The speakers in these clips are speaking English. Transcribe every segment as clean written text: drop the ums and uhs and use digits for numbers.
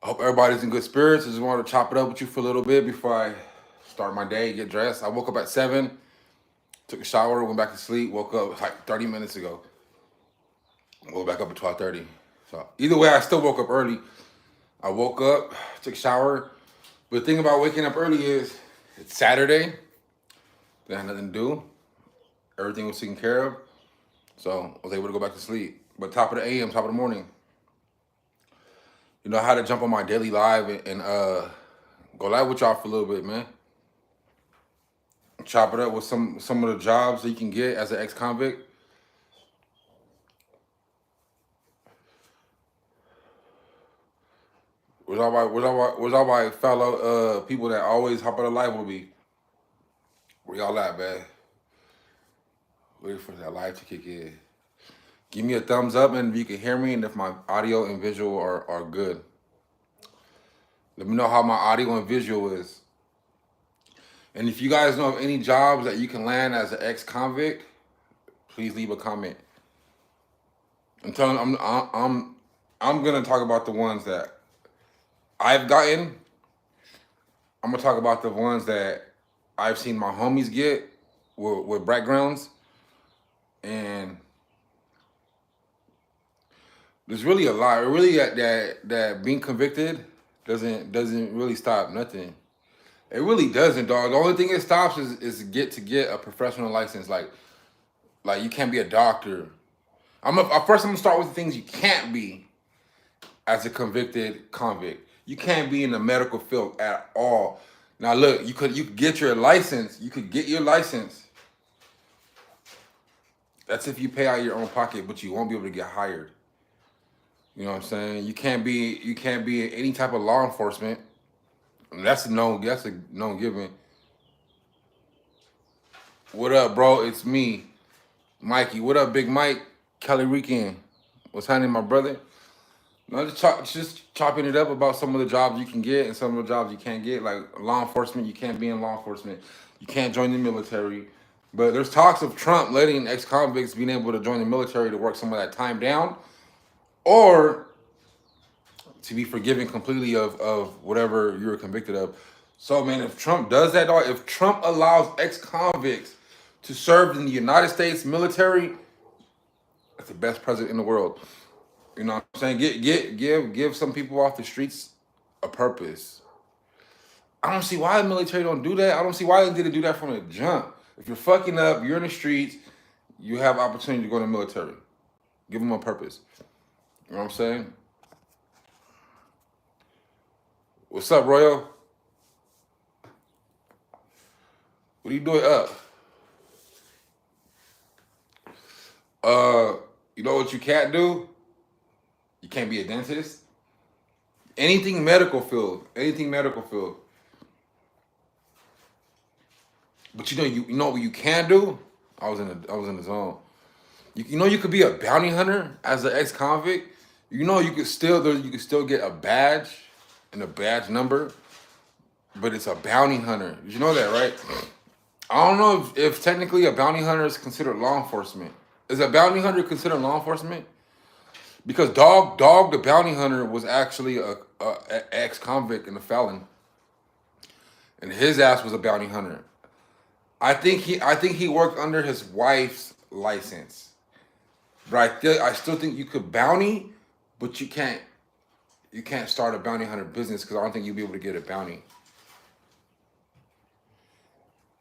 I hope everybody's in good spirits. I just wanted to chop it up with you for a little bit before I start my day, get dressed. I woke up at 7, took a shower, went back to sleep, woke up like 30 minutes ago. Woke back up at 12:30. So either way, I still woke up early. I woke up, took a shower. But the thing about waking up early is it's Saturday. They had nothing to do. Everything was taken care of. So I was able to go back to sleep. But top of the AM, top of the morning, I had to jump on my daily live and go live with y'all for a little bit, man. Chop it up with some of the jobs that you can get as an ex-convict. Was all my fellow people that always hop on the live with me? Where y'all at, man? Waiting for that live to kick in. Give me a thumbs up, and if you can hear me, and if my audio and visual are good. Let me know how my audio and visual is. And if you guys know of any jobs that you can land as an ex-convict, please leave a comment. I'm telling I'm gonna talk about the ones that I've gotten. I'm gonna talk about the ones that I've seen my homies get with backgrounds, and there's really a lot. Really, that being convicted doesn't really stop nothing. It really doesn't, dog. The only thing it stops is get a professional license. Like you can't be a doctor. First I'm gonna start with the things you can't be as a convicted convict. You can't be in the medical field at all. Now look, you could get your license. You could get your license. That's if you pay out of your own pocket, but you won't be able to get hired. You know what I'm saying? You can't be any type of law enforcement. And that's a known given. What up, bro? It's me, Mikey. What up, Big Mike? Kelly Weekend. What's happening, my brother? No, just chopping it up about some of the jobs you can get and some of the jobs you can't get. Like law enforcement, you can't be in law enforcement. You can't join the military. But there's talks of Trump letting ex-convicts being able to join the military to work some of that time down, or to be forgiven completely of whatever you were convicted of. So man, if Trump does that, dog, if Trump allows ex-convicts to serve in the United States military, that's the best president in the world. You know what I'm saying? Give some people off the streets a purpose. I don't see why the military don't do that. I don't see why they didn't do that from the jump. If you're fucking up, you're in the streets, you have opportunity to go in the military. Give them a purpose. You know what I'm saying? What's up, Royal? What are you doing up? Uh, you know what you can't do? You can't be a dentist. Anything medical field. Anything medical field. But you know what you can do? I was in the zone. You could be a bounty hunter as an ex-convict. You could still get a badge and a badge number, but it's a bounty hunter. Did you know that, right? I don't know if technically a bounty hunter is considered law enforcement. Is a bounty hunter considered law enforcement? Because Dog the bounty hunter was actually a ex-convict and a felon, and his ass was a bounty hunter. I think he worked under his wife's license. But I still think you could bounty, but you can't start a bounty hunter business because I don't think you'll be able to get a bounty.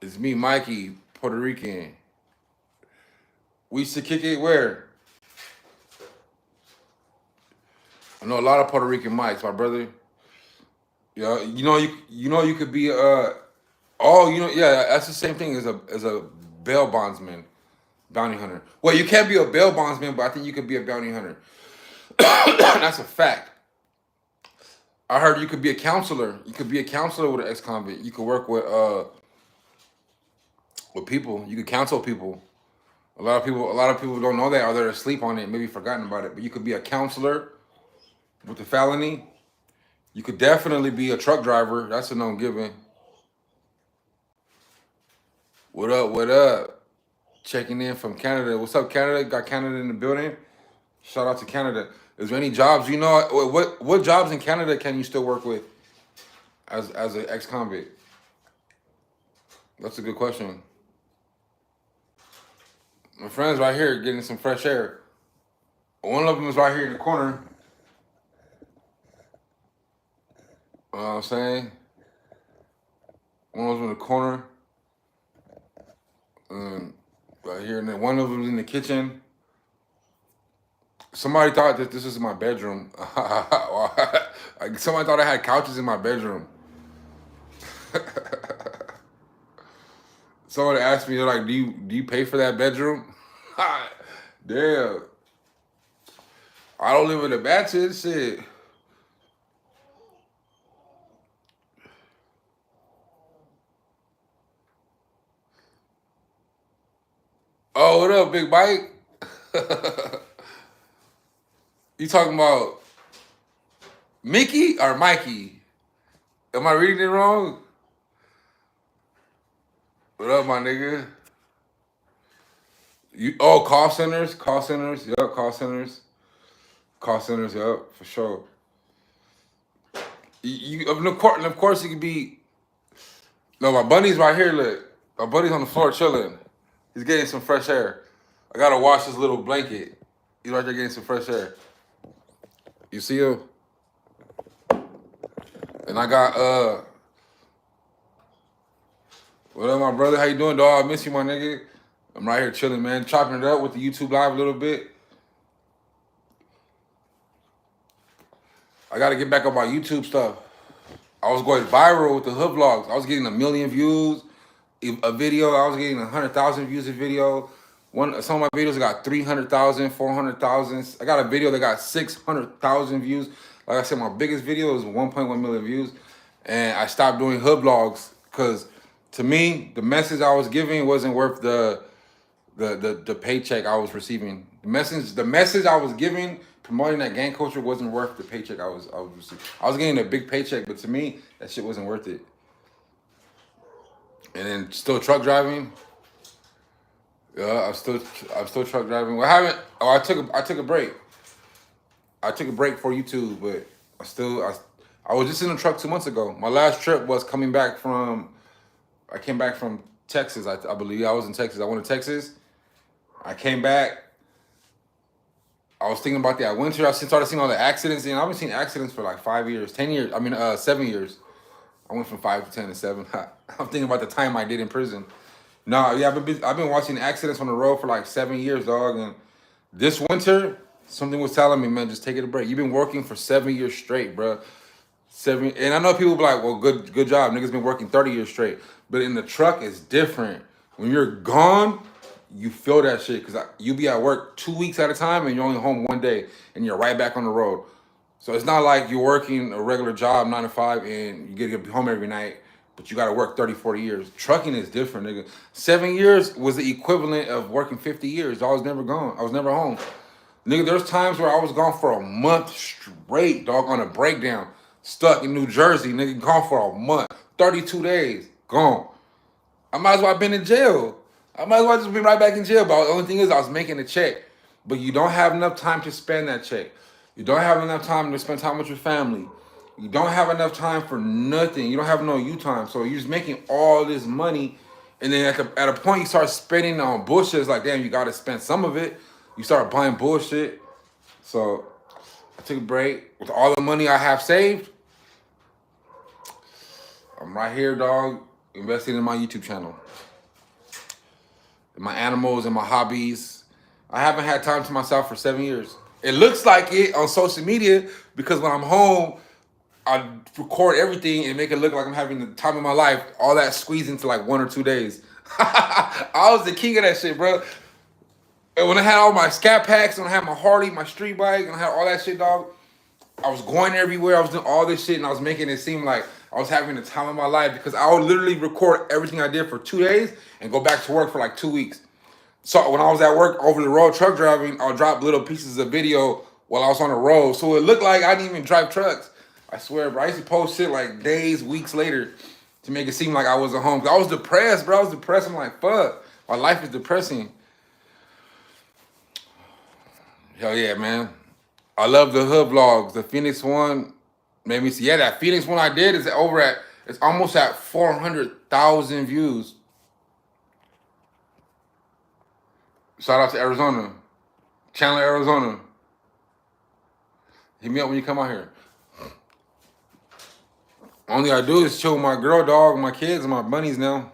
It's me, Mikey, Puerto Rican. We used to kick it where? I know a lot of Puerto Rican Mikes, my brother. You could be yeah, that's the same thing as a bail bondsman, bounty hunter. Well, you can't be a bail bondsman, but I think you could be a bounty hunter. That's a fact. I heard you could be a counselor. You could be a counselor with an ex-convict. You could work with people. You could counsel people. A lot of people don't know that, or they're asleep on it, maybe forgotten about it. But you could be a counselor with a felony. You could definitely be a truck driver. That's a known given. What up? What up? Checking in from Canada. What's up, Canada? Got Canada in the building. Shout out to Canada. Is there any jobs you know? What jobs in Canada can you still work with as an ex-convict? That's a good question. My friend's right here getting some fresh air. One of them is right here in the corner. You know what I'm saying? One of them in the corner. Right here, and then one of them's in the kitchen. Somebody thought that this was my bedroom. Like, somebody thought I had couches in my bedroom. Someone asked me, they're like, do you pay for that bedroom? Damn. I don't live in a mansion, shit. Oh, what up, Big Mike? You talking about Mickey or Mikey? Am I reading it wrong? What up, my nigga? Call centers, call centers, yup, call centers, yup, for sure. And of course, it could be. No, my buddy's right here. Look, my buddy's on the floor chilling. He's getting some fresh air. I gotta wash his little blanket. He's right there getting some fresh air. You see him? And I got what up, my brother? How you doing, dog? I miss you, my nigga. I'm right here chilling, man. Chopping it up with the YouTube live a little bit. I gotta get back on my YouTube stuff. I was going viral with the hood vlogs. I was getting 1 million views a video. I was getting 100,000 views a video. Some of my videos got 300,000, 400,000. I got a video that got 600,000 views. Like I said, my biggest video is 1.1 million views. And I stopped doing hood vlogs because to me, the message I was giving wasn't worth the paycheck I was receiving. The message I was giving, promoting that gang culture, wasn't worth the paycheck I was receiving. I was getting a big paycheck, but to me, that shit wasn't worth it. And then still truck driving. Yeah, I'm still truck driving. Well, I took a break. I took a break for YouTube, but I was just in the truck 2 months ago. My last trip was I came back from Texas. I believe I was in Texas. I went to Texas. I came back. I was thinking about that winter. I started seeing all the accidents, and I've been seeing accidents for like 5 years, 10 years. 7 years. I went from 5 to 10 to 7. I'm thinking about the time I did in prison. No, yeah, I've been watching accidents on the road for like 7 years, dog. And this winter, something was telling me, man, just take it a break. You've been working for 7 years straight, bro. And I know people be like, well, good job. Niggas been working 30 years straight. But in the truck, it's different. When you're gone, you feel that shit. Because you be at work 2 weeks at a time and you're only home 1 day. And you're right back on the road. So it's not like you're working a regular job, 9 to 5, and you get home every night. But you got to work 30, 40 years. Trucking is different, nigga. 7 years was the equivalent of working 50 years. I was never gone. I was never home. Nigga, there's times where I was gone for a month straight, dog, on a breakdown. Stuck in New Jersey, nigga, gone for a month. 32 days, gone. I might as well have been in jail. I might as well just been right back in jail. But the only thing is I was making a check. But you don't have enough time to spend that check. You don't have enough time to spend time with your family. You don't have enough time for nothing. You don't have no you time. So you're just making all this money. And then at a point you start spending on bullshit. It's like, damn, you got to spend some of it. You start buying bullshit. So I took a break. With all the money I have saved, I'm right here, dog, investing in my YouTube channel. In my animals and my hobbies. I haven't had time to myself for 7 years. It looks like it on social media because when I'm home, I record everything and make it look like I'm having the time of my life. All that squeezed into like 1 or 2 days. I was the king of that shit, bro. And when I had all my scat packs, when I had my Harley, my street bike, and I had all that shit, dog, I was going everywhere. I was doing all this shit, and I was making it seem like I was having the time of my life because I would literally record everything I did for 2 days and go back to work for like 2 weeks. So when I was at work over the road truck driving, I'll drop little pieces of video while I was on the road. So it looked like I didn't even drive trucks. I swear, bro. I used to post shit like days, weeks later to make it seem like I wasn't home. I was depressed, bro. I was depressed. I'm like, fuck. My life is depressing. Hell yeah, man. I love the hood vlogs. The Phoenix one made me see. Yeah, that Phoenix one I did is it's almost at 400,000 views. Shout out to Arizona. Chandler, Arizona. Hit me up when you come out here. Only I do is chill with my girl, dog, my kids, and my bunnies now.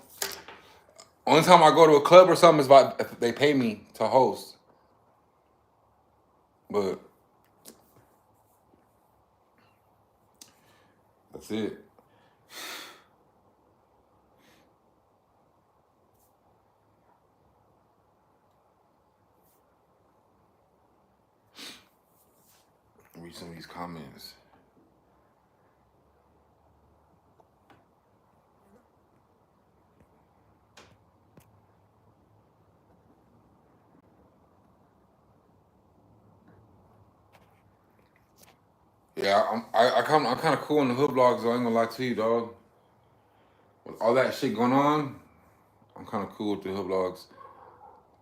Only time I go to a club or something is if they pay me to host. But that's it. Read some of these comments. Yeah, I'm kind of cool in the hood vlogs, though. I ain't gonna lie to you, dog. With all that shit going on, I'm kind of cool with the hood vlogs.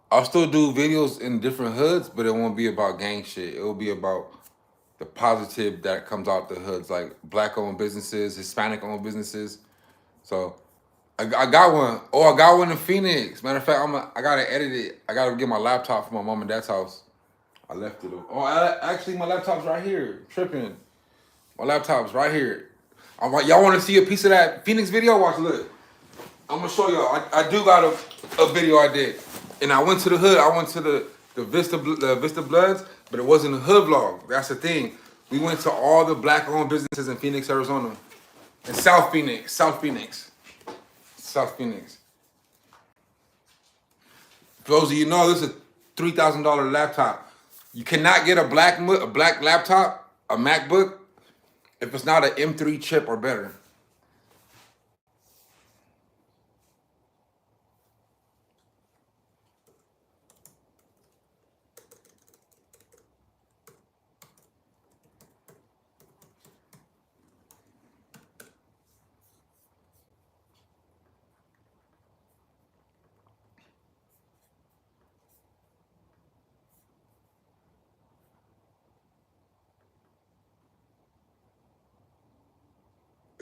I'll still do videos in different hoods, but it won't be about gang shit. It will be about the positive that comes out the hoods, like black-owned businesses, Hispanic-owned businesses. So I got one. Oh, I got one in Phoenix. Matter of fact, I gotta edit it. I gotta get my laptop from my mom and dad's house. I left it. Oh, actually, my laptop's right here. Tripping. My laptop's right here. Y'all want to see a piece of that Phoenix video? Watch, look. I'm gonna show y'all. I do got a video I did, and I went to the hood. I went to the Vista Bloods, but it wasn't a hood vlog. That's the thing. We went to all the black-owned businesses in Phoenix, Arizona, and South Phoenix. For those of you know, this is a $3,000 laptop. You cannot get a black laptop, a MacBook, if it's not an M3 chip or better.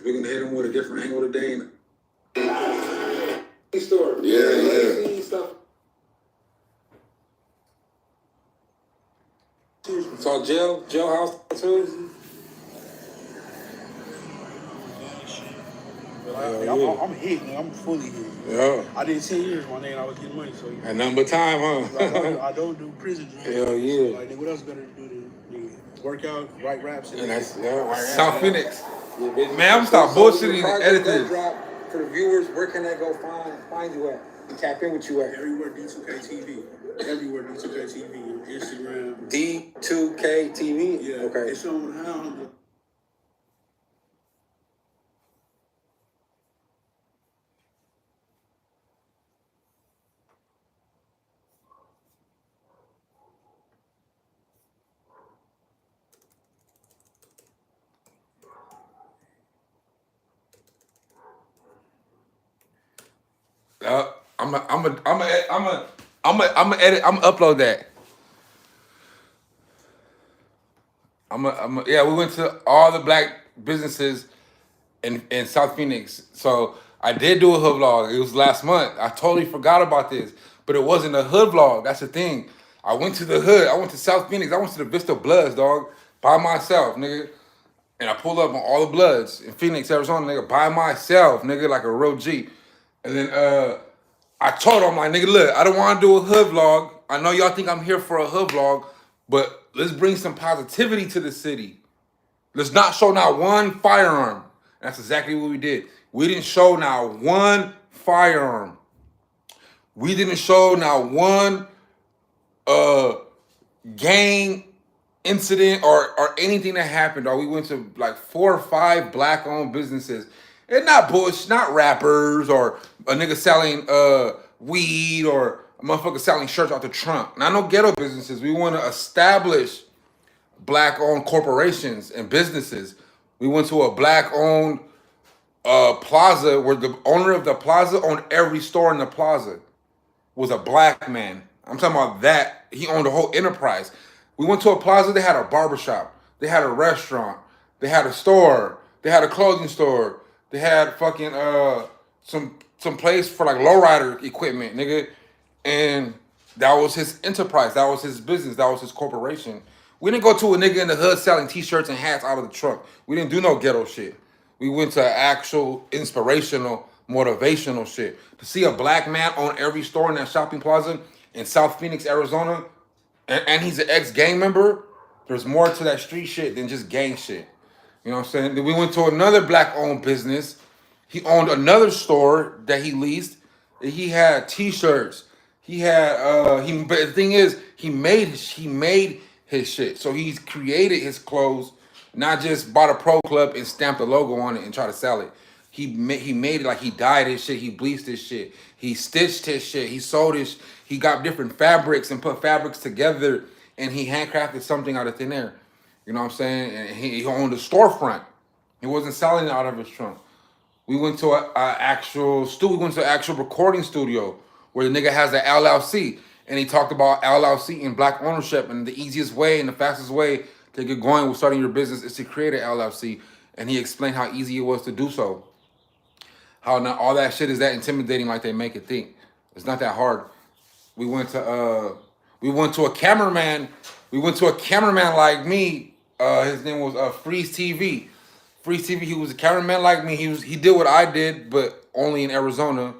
We're gonna hit them with a different angle today. Store. Yeah. Stuff. It's all jailhouse too. I'm hit, man. I'm fully hit. Yeah. I did 10 years one day and I was getting money, so and nothing but time, huh? I don't do prison drugs. Hell yeah. So, like, what else better to do than work out, write raps, and that's South Phoenix. Yeah, man, I'm stop bullshitting and editing. For the viewers, where can they go find you at? And tap in with you at? Everywhere D2K TV. Everywhere D2K TV. Instagram. D2K TV? Yeah. Okay. It's on how. I'm gonna edit. I'm gonna upload that. Yeah, we went to all the black businesses in South Phoenix. So I did do a hood vlog. It was last month. I totally forgot about this, but it wasn't a hood vlog. That's the thing. I went to the hood. I went to South Phoenix. I went to the Vista Bloods, dog, by myself, nigga. And I pulled up on all the Bloods in Phoenix, Arizona, nigga, by myself, nigga, like a real G. And then I told him, like, nigga, look, I don't want to do a hood vlog. I know y'all think I'm here for a hood vlog, but let's bring some positivity to the city. Let's not show not one firearm. That's exactly what we did. We didn't show not one firearm. We didn't show not one gang incident or anything that happened. Or we went to like 4 or 5 black-owned businesses. And not bullshit, not rappers or a nigga selling weed or a motherfucker selling shirts out the trunk. Not no ghetto businesses. We want to establish black-owned corporations and businesses. We went to a black-owned plaza where the owner of the plaza owned every store in the plaza. Was a black man. I'm talking about that. He owned the whole enterprise. We went to a plaza, they had a barbershop, they had a restaurant, they had a store, they had a clothing store, they had fucking some place for like lowrider equipment, nigga. And that was his enterprise, that was his business, that was his corporation. We didn't go to a nigga in the hood selling t-shirts and hats out of the trunk. We didn't do no ghetto shit. We went to actual inspirational, motivational shit. To see a black man own every store in that shopping plaza in South Phoenix, Arizona, and he's an ex-gang member, there's more to that street shit than just gang shit. You know what I'm saying? Then we went to another black-owned business. He owned another store that he leased. He had t-shirts. He had but the thing is, he made his shit. So he's created his clothes, not just bought a pro club and stamped a logo on it and try to sell it. He made it like he dyed his shit, he bleached his shit, he stitched his shit, he sold his, he got different fabrics and put fabrics together, and he handcrafted something out of thin air. You know what I'm saying? And he owned a storefront. He wasn't selling it out of his trunk. We went to an actual studio. We went to an actual recording studio where the nigga has an LLC, and he talked about LLC and black ownership, and the easiest way and the fastest way to get going with starting your business is to create an LLC. And he explained how easy it was to do so. How not all that shit is that intimidating like they make it think. It's not that hard. We went to a cameraman. We went to a cameraman like me. His name was Freeze TV. Freeze TV. He was a cameraman like me. He did what I did, but only in Arizona.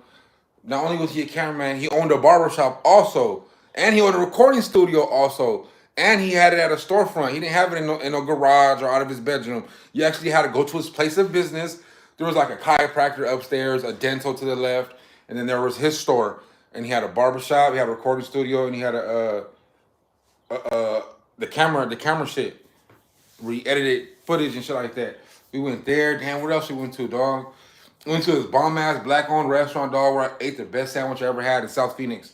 Not only was he a cameraman, he owned a barbershop also, and he owned a recording studio also, and he had it at a storefront. He didn't have it in no garage or out of his bedroom. You actually had to go to his place of business. There was like a chiropractor upstairs, a dental to the left, and then there was his store. And he had a barbershop, he had a recording studio, and he had the camera shit, where he edited footage and shit like that. We went there. Damn, what else we went to, dog? We went to this bomb ass black owned restaurant, dog, where I ate the best sandwich I ever had in South Phoenix.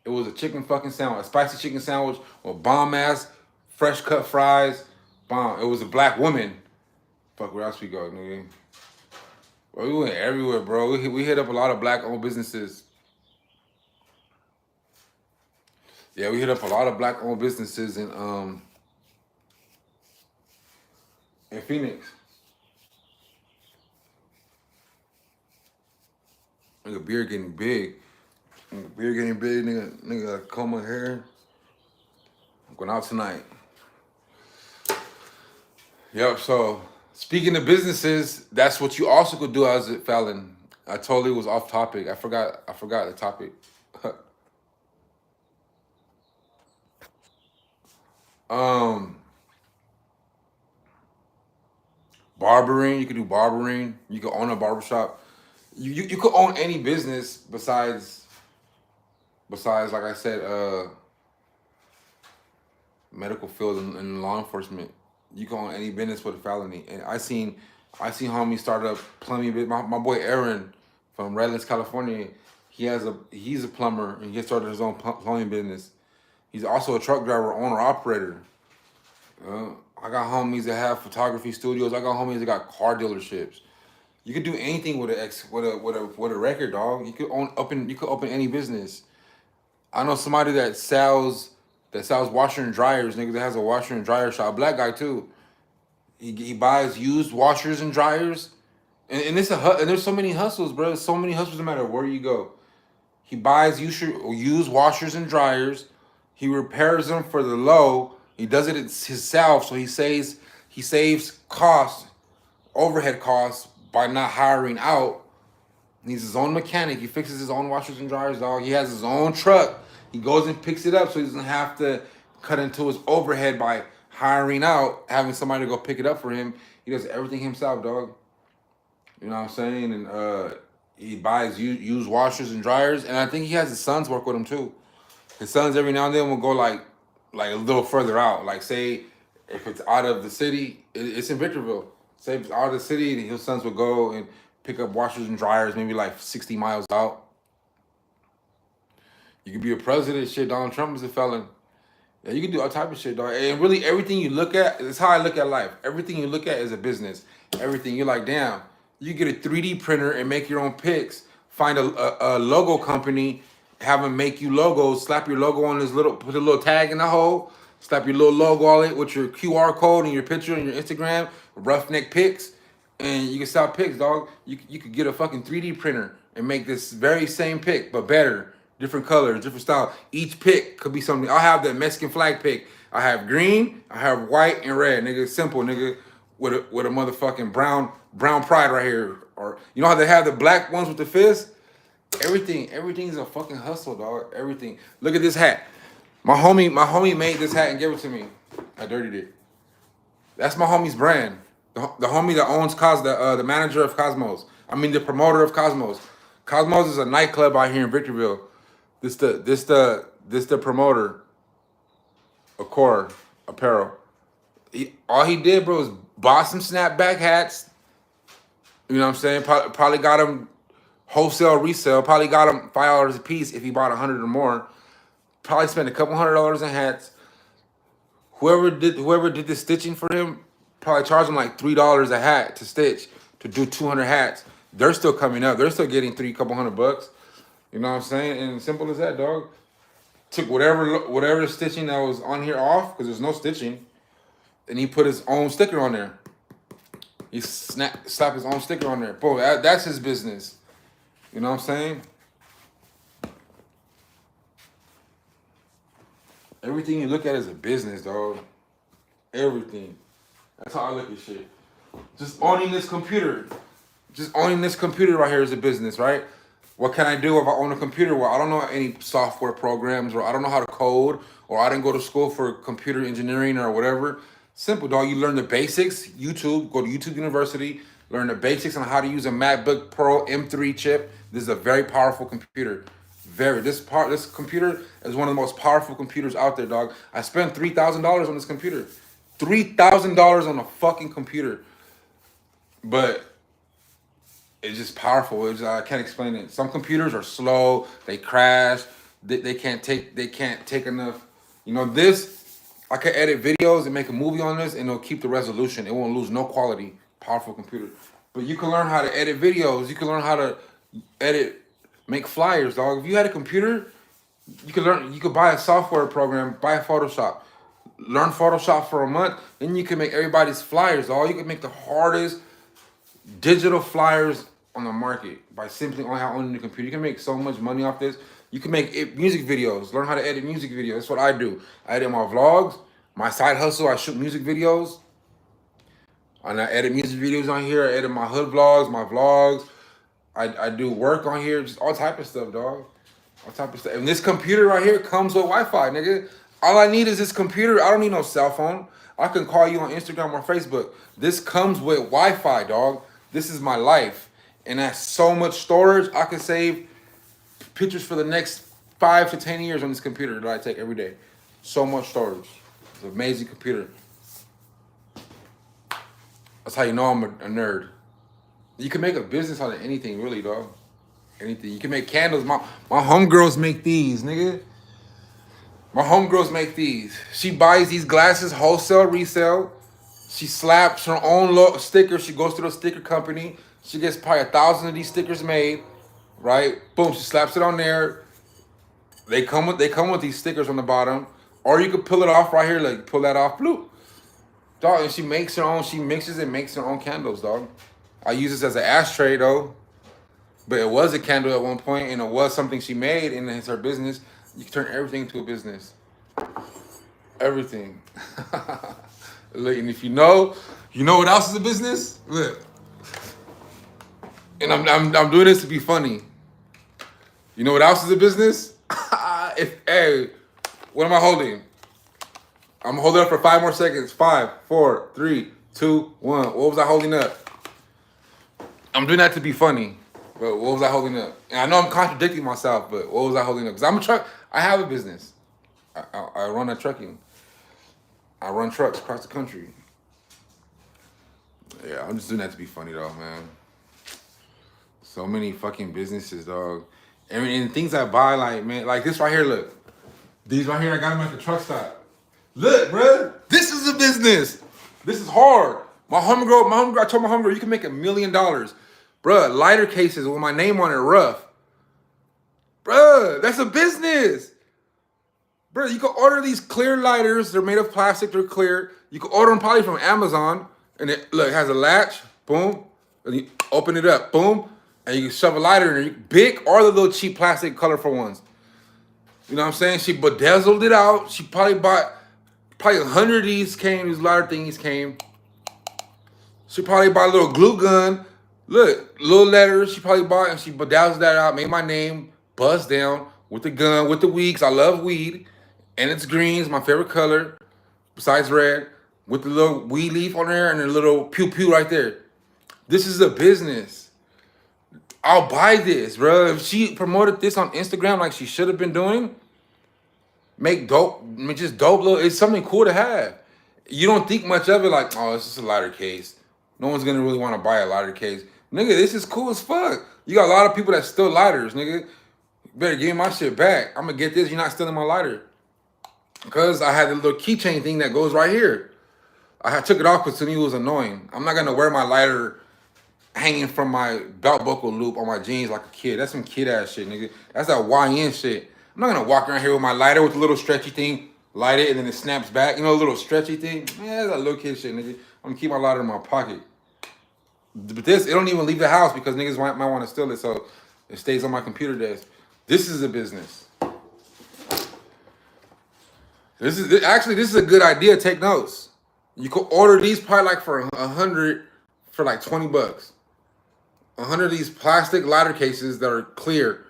It was a chicken fucking sandwich, a spicy chicken sandwich with bomb ass fresh cut fries. Bomb. It was a black woman. Fuck, where else we go, nigga? Bro, we went everywhere, bro. We hit up a lot of black owned businesses. Yeah, we hit up a lot of black owned businesses in Phoenix. Nigga, beer getting big. Beer getting big, nigga, comb my hair. I'm going out tonight. Yep, so speaking of businesses, that's what you also could do as a felon. I totally was off topic. I forgot the topic. Barbering, you could do barbering. You could own a barbershop. You could own any business besides like I said, medical field and law enforcement. You can own any business with a felony. And I seen homies start a plumbing business. My boy Aaron from Redlands, California, he's a plumber, and he started his own plumbing business. He's also a truck driver, owner, operator. I got homies that have photography studios. I got homies that got car dealerships. You could do anything with a record, dog. You could open any business. I know somebody that sells washer and dryers. Nigga that has a washer and dryer shop. Black guy too. He buys used washers and dryers, and there's so many hustles, bro. There's so many hustles no matter where you go. He buys used washers and dryers. He repairs them for the low. He does it himself, so he saves costs, overhead costs, by not hiring out. He's his own mechanic. He fixes his own washers and dryers, dog. He has his own truck. He goes and picks it up so he doesn't have to cut into his overhead by hiring out, having somebody to go pick it up for him. He does everything himself, dog. You know what I'm saying? And he buys used washers and dryers, and I think he has his sons work with him too. His sons every now and then will go like a little further out. Like say if it's out of the city, it's in Victorville. Say if it's out of the city, his sons will go and pick up washers and dryers maybe like 60 miles out. You could be a president, shit. Donald Trump is a felon. Yeah, you can do all type of shit, dog. And really everything you look at, it's how I look at life. Everything you look at is a business. Everything, you're like, damn, you get a 3D printer and make your own pics. Find a logo company, have them make you logos, slap your logo on this put a little tag in the hole, slap your little logo on it with your QR code and your picture and your Instagram, roughneck pics, and you can sell pics, dog. You could get a fucking 3D printer and make this very same pic, but better. Different colors, different style. Each pic could be something. I have the Mexican flag pic. I have green, I have white and red, nigga. Simple, nigga. With a motherfucking brown pride right here. Or you know how they have the black ones with the fist? Everything's a fucking hustle, dog. Everything. Look at this hat. My homie made this hat and gave it to me. I dirtied it. That's my homie's brand. The homie that owns the manager of Cosmos. I mean the promoter of Cosmos. Cosmos is a nightclub out here in Victorville. This the promoter. Accor Apparel. All he did, bro, was bought some snapback hats. You know what I'm saying? Probably got him wholesale resale. Probably got him $5 a piece if he bought 100 or more. Probably spent a couple $100 in hats. Whoever did the stitching for him probably charged him like $3 a hat to stitch to do 200 hats. They're still coming up. They're still getting couple $100. You know what I'm saying? And simple as that, dog. Took whatever stitching that was on here off because there's no stitching, and he put his own sticker on there. He slapped his own sticker on there. Bro, that's his business. You know what I'm saying? Everything you look at is a business, dog. Everything. That's how I look at shit. Just owning this computer right here is a business, right? What can I do if I own a computer? Well, I don't know any software programs, or I don't know how to code, or I didn't go to school for computer engineering or whatever. Simple, dog. You learn the basics. YouTube, go to YouTube University, learn the basics on how to use a MacBook Pro M3 chip. This is a very powerful computer. This computer is one of the most powerful computers out there, dog. I spent $3,000 on this computer. $3,000 on a fucking computer. But it's just powerful. I can't explain it. Some computers are slow. They crash. They can't take enough. You know, this, I can edit videos and make a movie on this, and it'll keep the resolution. It won't lose no quality. Powerful computer. But you can learn how to edit videos. You can learn how to make flyers, dog. If you had a computer, you could buy a software program, buy a Photoshop. Learn Photoshop for a month, then you can make everybody's flyers, dog. You can make the hardest digital flyers on the market by simply owning the computer. You can make so much money off this. You can make music videos. Learn how to edit music videos. That's what I do. I edit my vlogs, my side hustle. I shoot music videos, and I edit music videos on here. I edit my hood vlogs, my vlogs. I do work on here, just all type of stuff, dog. All type of stuff. And this computer right here comes with Wi-Fi, nigga. All I need is this computer. I don't need no cell phone. I can call you on Instagram or Facebook. This comes with Wi-Fi, dog. This is my life. And that's so much storage. I can save pictures for the next 5 to 10 years on this computer that I take every day. So much storage. It's an amazing computer. That's how you know I'm a nerd. You can make a business out of anything, really, dog. Anything. You can make candles. My homegirls make these, nigga. My homegirls make these. She buys these glasses wholesale, resale. She slaps her own sticker. She goes to the sticker company. She gets probably 1,000 of these stickers made, right? Boom, she slaps it on there. They come with these stickers on the bottom. Or you could pull it off right here, like pull that off, bloop. Dog, and she makes her own, she mixes and makes her own candles, dog. I use this as an ashtray though. But it was a candle at one point, and it was something she made, and it's her business. You can turn everything into a business. Everything. Look, and if you know what else is a business? Look. And I'm doing this to be funny. You know what else is a business? Hey, what am I holding? I'm gonna hold it up for 5 more seconds. 5, 4, 3, 2, 1. What was I holding up? I'm doing that to be funny. But what was I holding up? And I know I'm contradicting myself, but what was I holding up? Because I have a business. I run a trucking. I run trucks across the country. Yeah, I'm just doing that to be funny, though, man. So many fucking businesses, dog. And things I buy, like, man, like this right here, look. These right here, I got them at the truck stop. Look, bro, this is a business. This is hard. I told my homegirl, you can make $1 million. Bruh, lighter cases with my name on it, rough. Bruh, that's a business. Bro, you can order these clear lighters. They're made of plastic. They're clear. You can order them probably from Amazon. And it has a latch. Boom. And you open it up. Boom. And you can shove a lighter in there. Big or the little cheap plastic colorful ones. You know what I'm saying? She bedazzled it out. She probably bought 100 of these these lighter thingies came. She probably bought a little glue gun. Look, little letters she probably bought, and she bedazzled that out, made my name, buzzed down with the gun, with the weed, 'cause I love weed. And it's green, it's my favorite color, besides red, with the little weed leaf on there and the little pew-pew right there. This is a business. I'll buy this, bro. If she promoted this on Instagram like she should have been doing, just dope little, it's something cool to have. You don't think much of it like, oh, it's just a lighter case. No one's gonna really want to buy a lighter case. Nigga, this is cool as fuck. You got a lot of people that steal lighters, nigga. You better give me my shit back. I'm gonna get this, you're not stealing my lighter. Because I had the little keychain thing that goes right here. Took it off because to me it was annoying. I'm not gonna wear my lighter hanging from my belt buckle loop on my jeans like a kid. That's some kid ass shit, nigga. That's that YN shit. I'm not gonna walk around here with my lighter with the little stretchy thing, light it, and then it snaps back. You know, a little stretchy thing? Yeah, that's that little kid shit, nigga. I'm gonna keep my lighter in my pocket. But this, it don't even leave the house because niggas might want to steal it, so it stays on my computer desk. This is a business. This is a good idea. Take notes. You could order these probably like for 100 for like $20. 100 of these plastic lighter cases that are clear.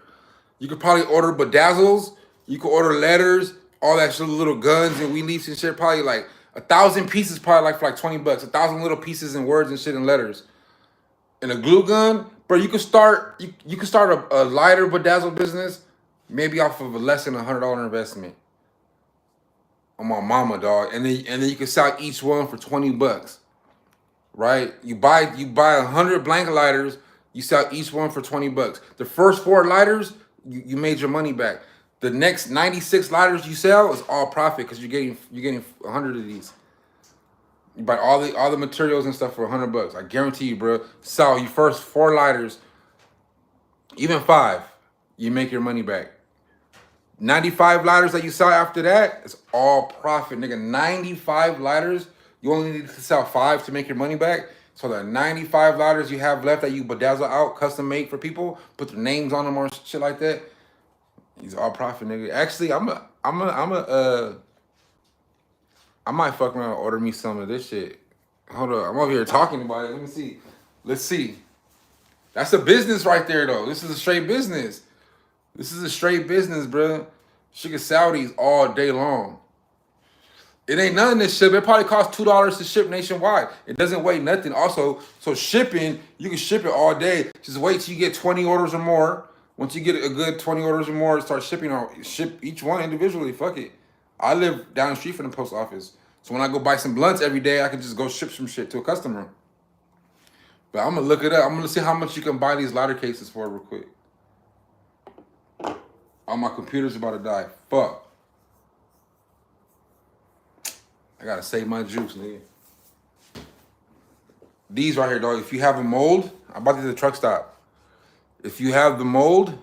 You could probably order bedazzles. You could order letters, all that shit, little guns and weed leaves and shit. Probably like 1,000 pieces, probably like for like $20. 1,000 little pieces and words and shit and letters. And a glue gun, bro. You could start. You could start a lighter bedazzle business, maybe off of a less than $100 investment. On my mama, dog. And then you can sell each one for $20. Right? You buy 100 blanket lighters. You sell each one for $20. The first 4 lighters, you made your money back. The next 96 lighters you sell is all profit because you're getting 100 of these. You buy all the materials and stuff for $100. I guarantee you, bro. Sell your first 4 lighters, even 5, you make your money back. 95 lighters that you sell after that, it's all profit, nigga. 95 lighters, you only need to sell 5 to make your money back. So the 95 lighters you have left that you bedazzle out, custom made for people, put their names on them or shit like that, it's all profit, nigga. Actually, I might fuck around and order me some of this shit. Hold up, I'm over here talking about it. Let me see. Let's see. That's a business right there, though. This is a straight business. This is a straight business, bro. She can sell these all day long. It ain't nothing to ship. It probably costs $2 to ship nationwide. It doesn't weigh nothing. Also, so shipping, you can ship it all day. Just wait till you get 20 orders or more. Once you get a good 20 orders or more, start shipping. Ship each one individually. Fuck it. I live down the street from the post office. So when I go buy some blunts every day, I can just go ship some shit to a customer. But I'm going to look it up. I'm going to see how much you can buy these lighter cases for real quick. Oh, my computer's about to die. Fuck. I gotta save my juice, nigga. These right here, dog. If you have a mold, I bought these at the truck stop. If you have the mold,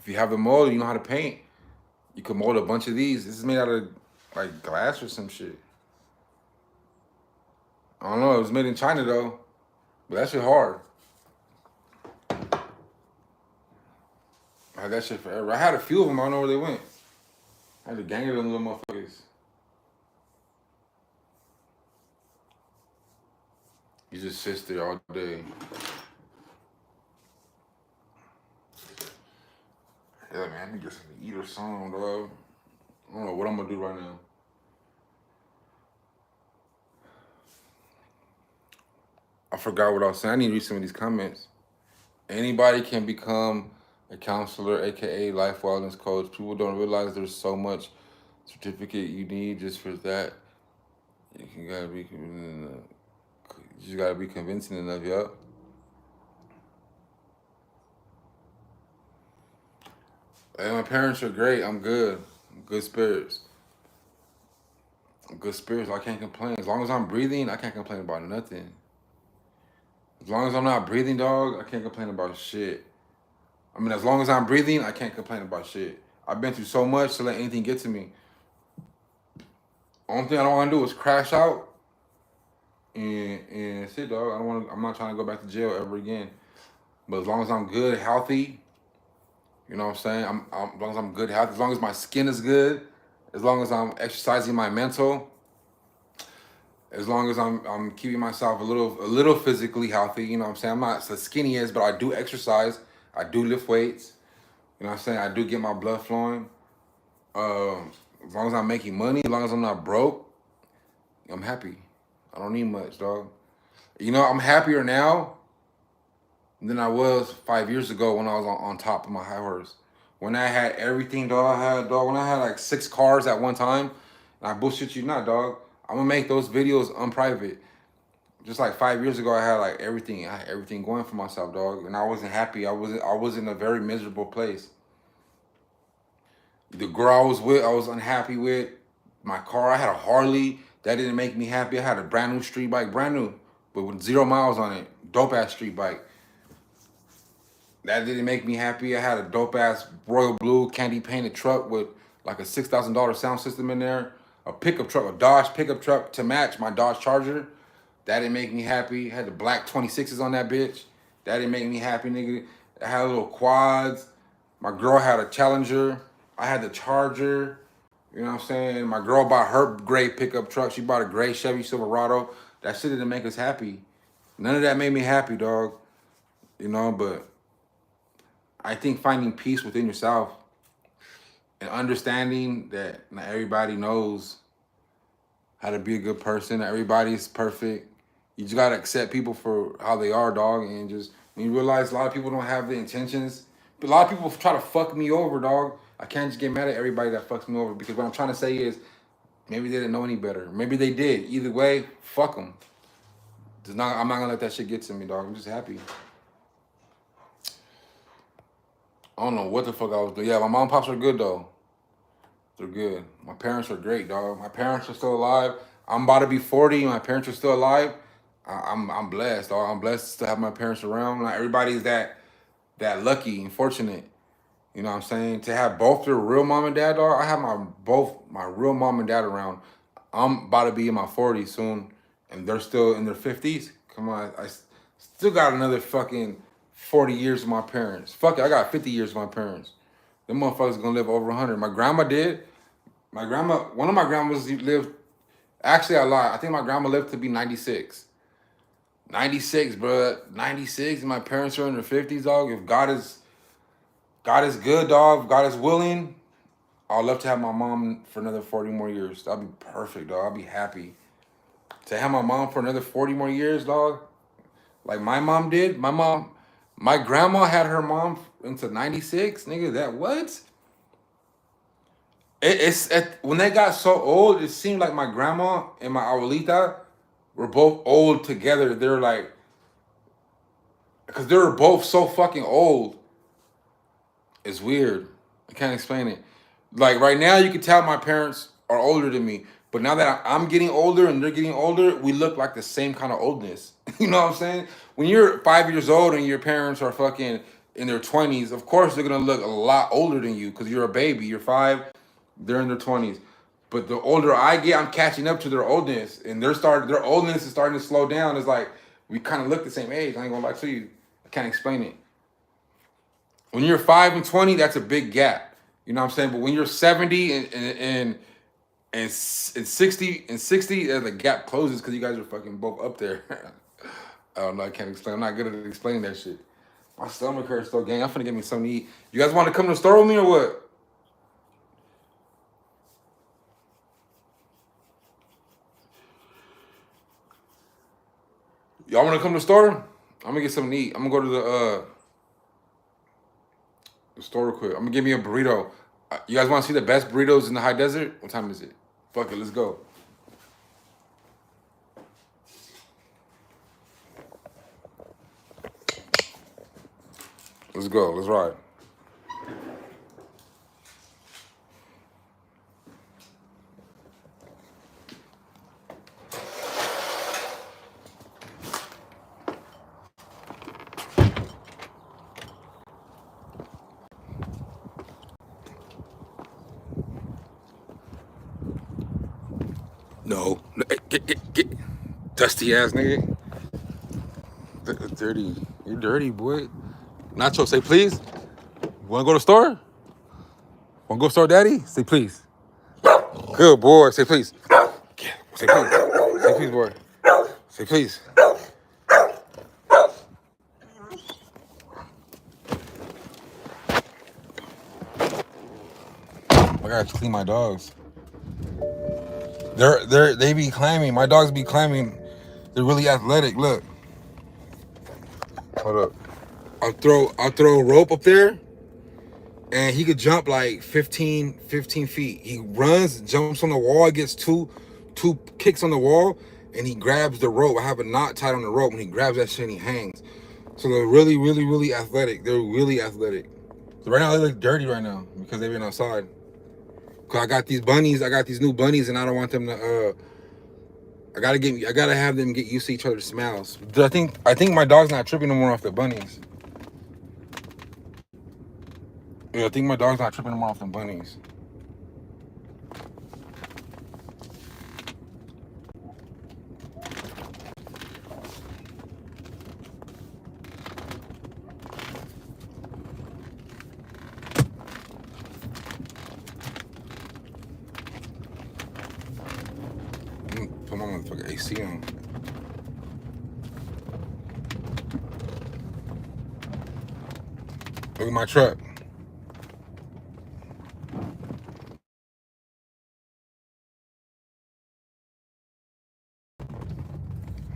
you know how to paint. You can mold a bunch of these. This is made out of like glass or some shit. I don't know. It was made in China though, but that shit hard. I had that shit forever. I had a few of them. I don't know where they went. I had a gang of them little motherfuckers. You just sit there all day. Yeah, man, I need to get something to eat or something, dog. I don't know what I'm gonna do right now. I forgot what I was saying. I need to read some of these comments. Anybody can become a counselor, aka life wellness coach. People don't realize there's so much certificate you need just for that. You just gotta be convincing enough, yup. Hey, my parents are great. I'm good. I'm good spirits. good spirits. I can't complain. As long as I'm breathing, I can't complain about nothing. As long as I'm not breathing, dog, I can't complain about shit. I mean, as long as I'm breathing, I can't complain about shit. I've been through so much to let anything get to me. Only thing I don't want to do is crash out and shit, dog. I don't want. I'm not trying to go back to jail ever again. But as long as I'm good, healthy, you know what I'm saying? As long as I'm good, healthy, as long as my skin is good, as long as I'm exercising my mental, as long as I'm keeping myself a little physically healthy, you know what I'm saying? I'm not so skinny as, but I do exercise, I do lift weights, you know what I'm saying? I do get my blood flowing. As long as I'm making money, as long as I'm not broke, I'm happy. I don't need much, dog. You know, I'm happier now than I was 5 years ago when I was on top of my high horse. When I had everything, dog, when I had like 6 cars at one time, and I bullshit you not, dog. I'm gonna make those videos unprivate. Just like 5 years ago, I had like everything. I had everything going for myself, dog, and I wasn't happy. I was in a very miserable place. The girl I was with, I was unhappy with. My car, I had a Harley. That didn't make me happy. I had a brand new street bike, brand new, but with 0 miles on it. Dope ass street bike. That didn't make me happy. I had a dope ass royal blue candy painted truck with like a $6,000 sound system in there. A pickup truck, a Dodge pickup truck to match my Dodge Charger. That didn't make me happy. Had the black 26s on that bitch. That didn't make me happy, nigga. I had little quads. My girl had a Challenger. I had the Charger. You know what I'm saying? My girl bought her gray pickup truck. She bought a gray Chevy Silverado. That shit didn't make us happy. None of that made me happy, dog. You know, but I think finding peace within yourself and understanding that not everybody knows how to be a good person. Not everybody's perfect. You just gotta accept people for how they are, dog. And just when you realize a lot of people don't have the intentions, but a lot of people try to fuck me over, dog. I can't just get mad at everybody that fucks me over because what I'm trying to say is maybe they didn't know any better. Maybe they did. Either way, fuck them. I'm not gonna let that shit get to me, dog. I'm just happy. I don't know what the fuck I was doing. Yeah, my mom and pops are good though. They're good. My parents are great, dog. My parents are still alive. I'm about to be 40. My parents are still alive. I'm blessed, dog. I'm blessed to have my parents around. Not everybody's that lucky and fortunate. You know what I'm saying? To have both their real mom and dad, dog. I have both my real mom and dad around. I'm about to be in my 40s soon, and they're still in their 50s. Come on, I still got another fucking 40 years with my parents. Fuck it, I got 50 years with my parents. Them motherfuckers gonna live over 100. My grandma did. One of my grandmas lived. Actually, I lied. I think my grandma lived to be 96. 96, bro. 96, and my parents are in their 50s, dog. If God is good, dog. If God is willing, I'd love to have my mom for another 40 more years. That'd be perfect, dog. I'd be happy. To have my mom for another 40 more years, dog. Like my mom did. My grandma had her mom into 96. Nigga, that what? When they got so old, it seemed like my grandma and my abuelita were both old together. They're like, because they were both so fucking old. It's weird. I can't explain it. Like right now, you can tell my parents are older than me. But now that I'm getting older and they're getting older, we look like the same kind of oldness. You know what I'm saying? When you're 5 years old and your parents are fucking in their 20s, of course they're gonna look a lot older than you because you're a baby. You're 5, they're in their 20s. But the older I get, I'm catching up to their oldness, and their oldness is starting to slow down. It's like we kind of look the same age. I ain't gonna lie to you. I can't explain it. When you're 5 and 20, that's a big gap. You know what I'm saying? But when you're 70 and 60, the gap closes because you guys are fucking both up there. I don't know. I can't explain. I'm not good at explaining that shit. My stomach hurts though, gang. I'm finna get me something to eat. You guys want to come to the store with me or what? Y'all want to come to the store? I'm gonna get something to eat. I'm gonna go to the store real quick. I'm gonna give me a burrito. You guys want to see the best burritos in the high desert? What time is it? Fuck it, let's go. Let's go. Let's ride. No. Get. Dusty ass nigga. Dirty. You're dirty, boy. Nacho, say please. Wanna go to the store? Wanna go to the store, daddy? Say please. Good boy. Say please. Say please. Say please, boy. Say please. I gotta clean my dogs. They be climbing. My dogs be climbing. They're really athletic. Look. Hold up. I'll throw a rope up there, and he could jump like 15 feet. He runs, jumps on the wall, gets two kicks on the wall, and he grabs the rope. I have a knot tied on the rope, and he grabs that shit and he hangs. So they're really, really, really athletic. They're really athletic. So right now they look dirty right now because they've been outside. Cause I got these bunnies. I got these new bunnies, and I don't want them to. I gotta have them get used to each other's smells. I think my dog's not tripping no more off the bunnies. Yeah, I think my dog's not tripping no more off the bunnies. Put my motherfucking AC on. Look at my truck.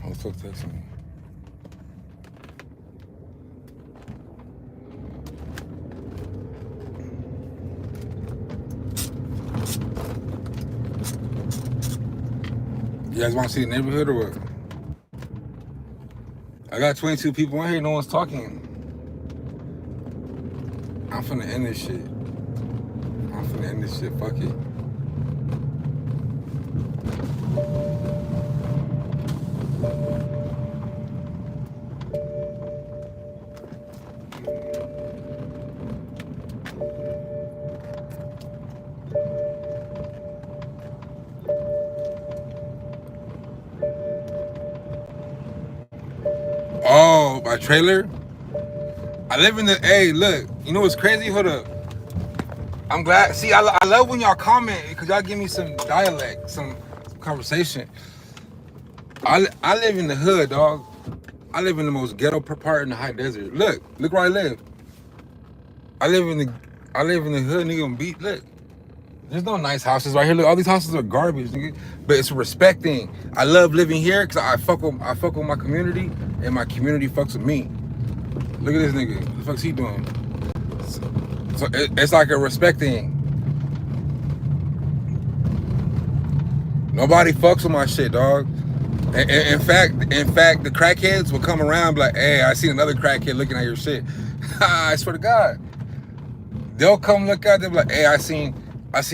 Who the fuck texting me? You guys want to see the neighborhood or what? I got 22 people in here. No one's talking. I'm finna end this shit. Fuck it. Oh, my trailer? I live in the, hey, look, you know what's crazy? Hold up. I'm glad, see, I love when y'all comment because y'all give me some dialect, some conversation. I live in the hood, dog. I live in the most ghetto part in the high desert. Look where I live. I live in the hood, nigga, on beat. Look, there's no nice houses right here. Look, all these houses are garbage, nigga. But it's a respect thing. I love living here because I fuck with my community, and my community fucks with me. Look at this nigga. What the fuck's he doing? So it's like a respect thing. Nobody fucks with my shit, dog. In fact, the crackheads will come around and be like, hey, I seen another crackhead looking at your shit. I swear to God. They'll come look at them like, hey, I seen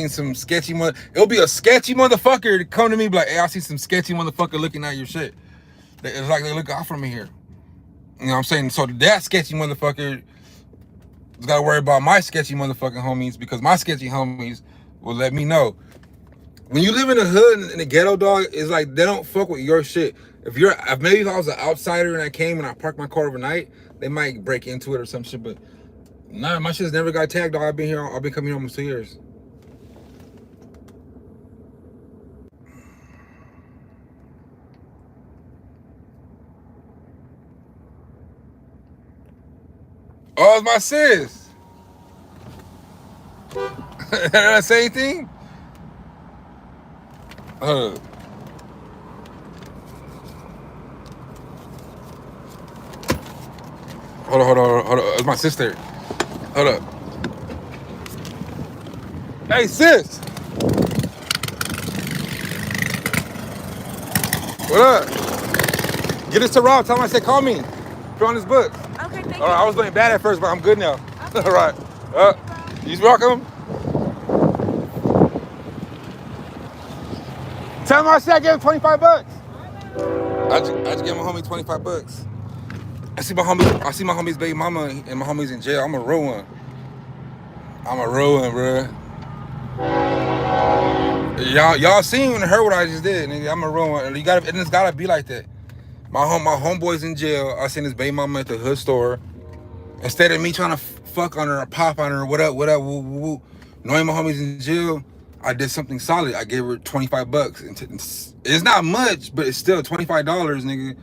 some sketchy it'll be a sketchy motherfucker to come to me and be like, hey, I see some sketchy motherfucker looking at your shit. It's like they look out for me here. You know what I'm saying? So that sketchy motherfucker has got to worry about my sketchy motherfucking homies because my sketchy homies will let me know. When you live in the hood in the ghetto, dog, it's like they don't fuck with your shit. Maybe if I was an outsider and I came and I parked my car overnight, they might break into it or some shit. But nah, my shit's never got tagged, dog. I've been coming here almost 2 years. Oh, it's my sis. Did I say anything? Hold on. It's my sister. Hold up. Hey, sis. What up? Get this to Rob. Tell him I said call me. Put on his book. Okay, thank you. All right, I was doing bad at first, but I'm good now. Okay. All right. You welcome. Tell him I said I gave him 25 bucks. I just gave my homie 25 bucks. I see my homie's baby mama and my homie's in jail. I'm a real one, bro. Y'all seen and heard what I just did, nigga. I'm a real one. It's gotta be like that. My homeboy's in jail. I seen his baby mama at the hood store. Instead of me trying to fuck on her or pop on her or what up, woo, woo, woo. Knowing my homie's in jail, I did something solid. I gave her $25. It's not much, but it's still $25, nigga.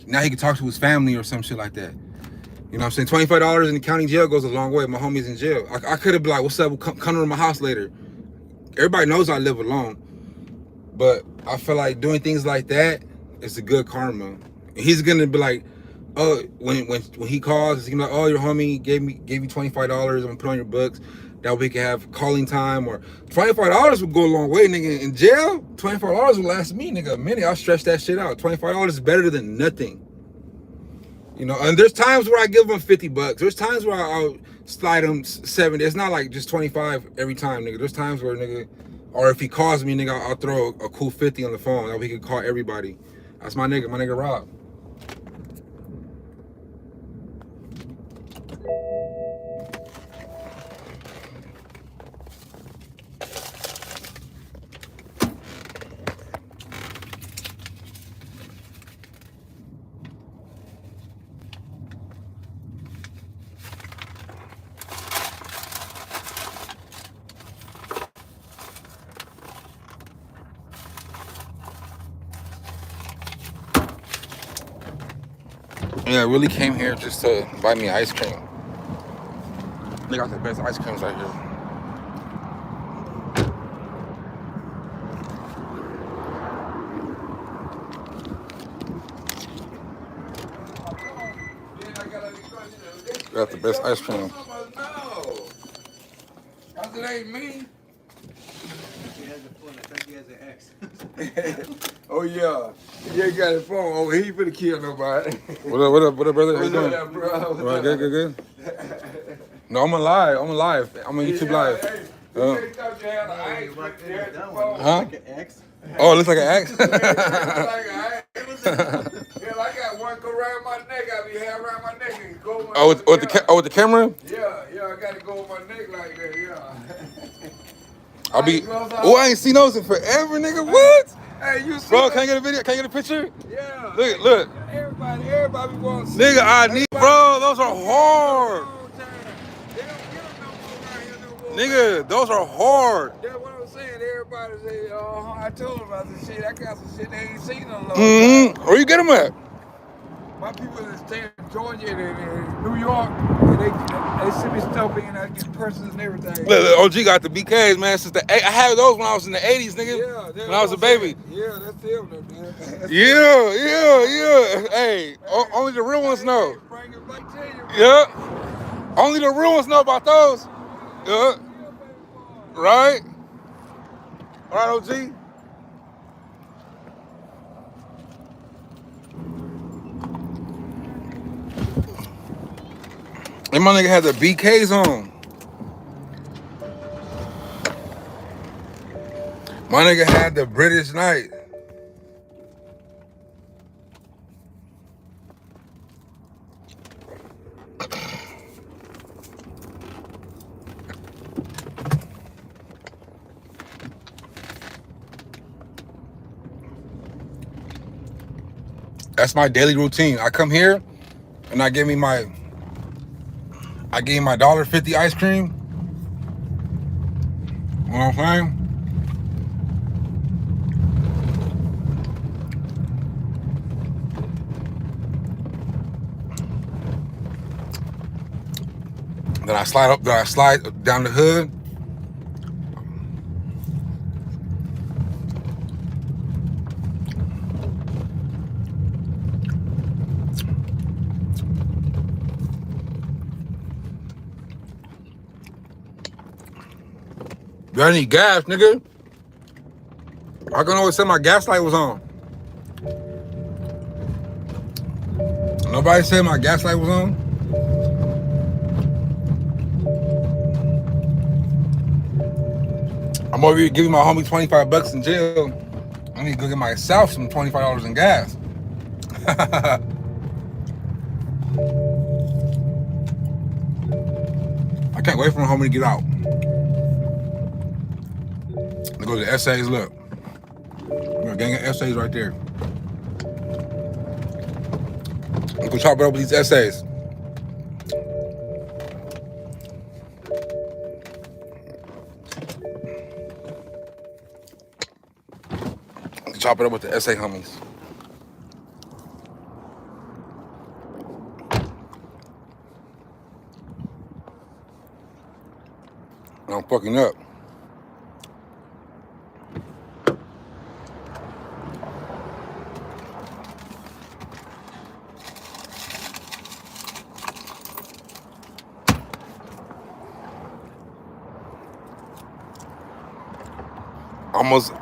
Now he can talk to his family or some shit like that. You know what I'm saying? $25 in the county jail goes a long way. My homie's in jail. I could have been like, what's up? Come to my house later. Everybody knows I live alone. But I feel like doing things like that is a good karma. He's gonna be like, oh, when he calls, he's gonna be like, oh, your homie gave you $25. I'm gonna put on your books. That we can have calling time, or $25 would go a long way, nigga. In jail, $25 would last me, nigga, a minute. I'll stretch that shit out. $25 is better than nothing. You know, and there's times where I give them $50. There's times where I'll slide them 70. It's not like just 25 every time, nigga. There's times where, nigga, or if he calls me, nigga, I'll throw a cool 50 on the phone. That we can call everybody. That's my nigga Rob. Yeah, I really came here just to buy me ice cream. They got the best ice creams right here. Got the best ice cream. Cause it ain't me. He has a phone. I think he has an ex. Oh yeah. You ain't got a phone. Oh, he ain't finna kill nobody. What up, brother? How you doing? Up, bro? Good. No, I'm alive. I'm on YouTube live. Hey, you thought you had an ice right there at the phone. Huh? Like an ex. Oh, it looks like an axe. Like an ice. Hell, I got one go around my neck. I be hair around my neck and go. With the camera? Yeah, I gotta go with my neck like that. Yeah. I'll be. Oh, I ain't seen those in forever, nigga. What? Hey, you see Bro, that? can I get a video? Can I get a picture? Yeah. Look. Everybody wants to see. Nigga, I need, bro. Those are hard. They don't get them no more around here no more. Nigga, those are hard. That's what I'm saying. Everybody say, I told them about this shit. I got some shit they ain't seen in a long time. Mm-hmm. Where you get them at? My people that stay in Georgia and New York, and they send me stuff in. I get purses and everything. Look, OG got the BKs, man. I had those when I was in the 80s, nigga. Yeah, when I was a baby. Yeah, that's them, man. Yeah. Hey, only the real ones know. Bring it back to you. Yeah. Only the real ones know about those. Yeah. Right? All right, OG. And my nigga had the BKs on. My nigga had the British Knight. That's my daily routine. I come here and I gave my $1.50 ice cream. You know what I'm saying? Then I slide down the hood. I need gas, nigga. I can always say my gas light was on. Nobody said my gas light was on. I'm over here giving my homie $25 in jail. I need to go get myself some $25 in gas. I can't wait for my homie to get out. go to the essays. Look, we got a gang of essays right there. We can chop it up with these essays. We can chop it up with the essay homies. I'm fucking up.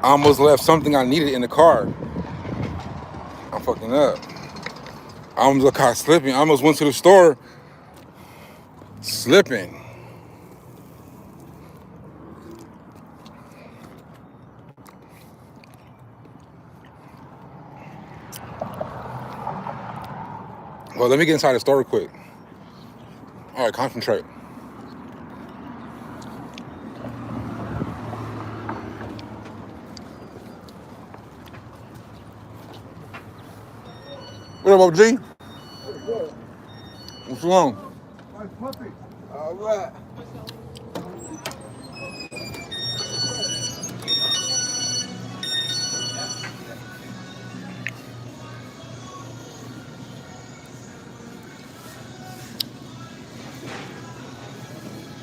Almost left something I needed in the car. I'm fucking up. I almost got caught slipping. I almost went to the store slipping. Well, let me get inside the store real quick. All right, concentrate. What up, OG? What's wrong? My puppy. All right.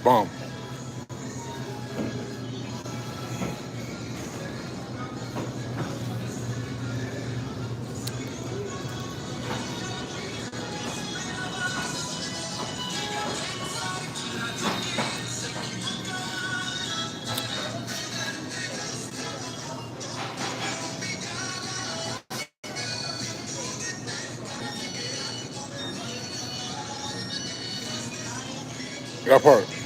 Bomb. That part.